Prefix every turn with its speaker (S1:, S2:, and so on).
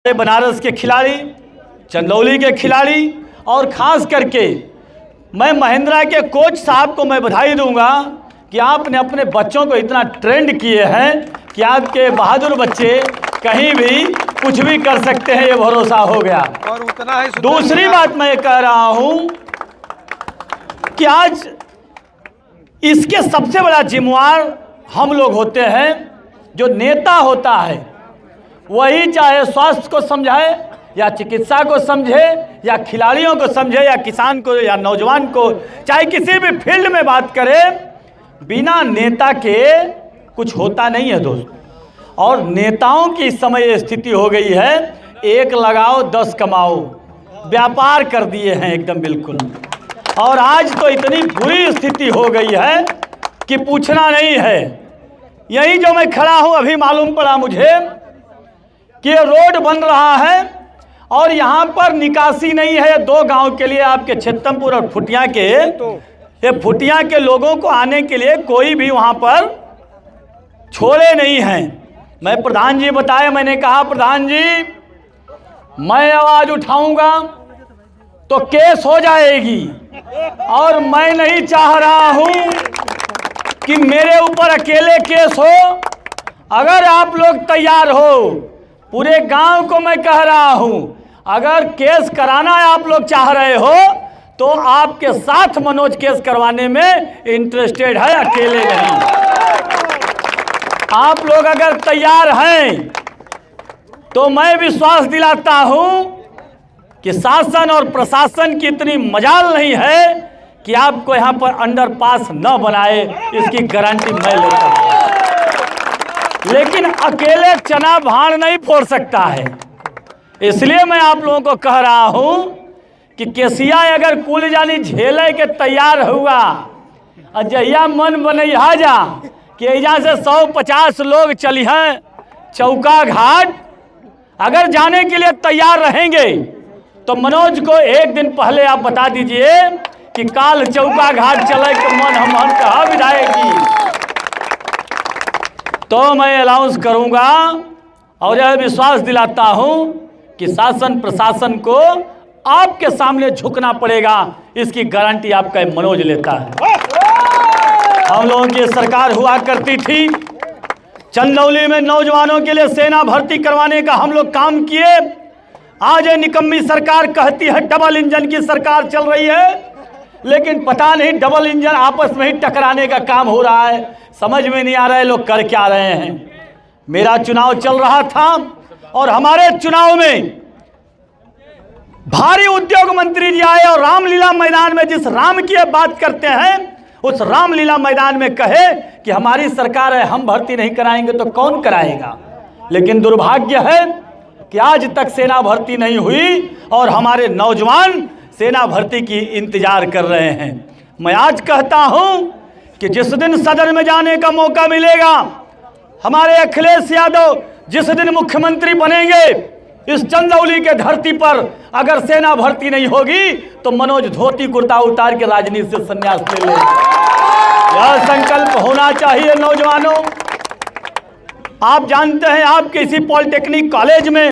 S1: बनारस के खिलाड़ी, चंदौली के खिलाड़ी और ख़ास करके मैं महिंद्रा के कोच साहब को मैं बधाई दूंगा कि आपने अपने बच्चों को इतना ट्रेंड किए हैं कि आपके बहादुर बच्चे कहीं भी कुछ भी कर सकते हैं, ये भरोसा हो गया।
S2: और उतना ही
S1: दूसरी बात मैं कह रहा हूं कि आज इसके सबसे बड़ा जिम्मेवार हम लोग होते हैं। जो नेता होता है वही चाहे स्वास्थ्य को समझाए या चिकित्सा को समझे या खिलाड़ियों को समझे या किसान को या नौजवान को, चाहे किसी भी फील्ड में बात करे, बिना नेता के कुछ होता नहीं है दोस्त। और नेताओं की इस समय स्थिति हो गई है, एक लगाओ 10 कमाओ, व्यापार कर दिए हैं एकदम बिल्कुल। और आज तो इतनी बुरी स्थिति हो गई है कि पूछना नहीं है। यही जो मैं खड़ा हूं, अभी मालूम पड़ा मुझे कि ये रोड बन रहा है और यहाँ पर निकासी नहीं है 2 गांव के लिए, आपके छेत्तमपुर और फुटिया के। ये फुटिया के लोगों को आने के लिए कोई भी वहाँ पर छोड़े नहीं हैं। मैं प्रधान जी बताए, मैंने कहा प्रधान जी मैं आवाज़ उठाऊंगा तो केस हो जाएगी, और मैं नहीं चाह रहा हूँ कि मेरे ऊपर अकेले केस हो। अगर आप लोग तैयार हो, पूरे गांव को मैं कह रहा हूं, अगर केस कराना आप लोग चाह रहे हो तो आपके साथ मनोज केस करवाने में इंटरेस्टेड है, अकेले नहीं। आप लोग अगर तैयार हैं तो मैं विश्वास दिलाता हूं कि शासन और प्रशासन की इतनी मजाल नहीं है कि आपको यहां पर अंडरपास न बनाए, इसकी गारंटी मैं लेता हूं। लेकिन अकेले चना भाड़ नहीं फोड़ सकता है, इसलिए मैं आप लोगों को कह रहा हूं कि केसिया अगर कुल जानी झेले के तैयार हुआ, अजहिया मन बनैहा जा कि यहाँ से 150 लोग चली हैं चौका घाट, अगर जाने के लिए तैयार रहेंगे तो मनोज को एक दिन पहले आप बता दीजिए कि काल चौका घाट चले के मन हम कहा विधायक जी, तो मैं अनाउंस करूंगा। और यह विश्वास दिलाता हूं कि शासन प्रशासन को आपके सामने झुकना पड़ेगा, इसकी गारंटी आपका मनोज लेता है। हम लोगों की सरकार हुआ करती थी, चंदौली में नौजवानों के लिए सेना भर्ती करवाने का हम लोग काम किए। आज ये निकम्मी सरकार कहती है डबल इंजन की सरकार चल रही है, लेकिन पता नहीं डबल इंजन आपस में ही टकराने का काम हो रहा है। समझ में नहीं आ रहा है लोग कर क्या रहे हैं। मेरा चुनाव चल रहा था और हमारे चुनाव में भारी उद्योग मंत्री जी आए और रामलीला मैदान में जिस राम की बात करते हैं, उस रामलीला मैदान में कहे कि हमारी सरकार है, हम भर्ती नहीं कराएंगे तो कौन कराएगा। लेकिन दुर्भाग्य है कि आज तक सेना भर्ती नहीं हुई और हमारे नौजवान सेना भर्ती की इंतजार कर रहे हैं। मैं आज कहता हूं कि जिस दिन सदन में जाने का मौका मिलेगा, हमारे अखिलेश यादव जिस दिन मुख्यमंत्री बनेंगे, इस चंदौली के धरती पर अगर सेना भर्ती नहीं होगी तो मनोज धोती कुर्ता उतार के राजनीति से संन्यास ले ले। यह संकल्प होना चाहिए नौजवानों। आप जानते हैं, आप किसी पॉलिटेक्निक कॉलेज में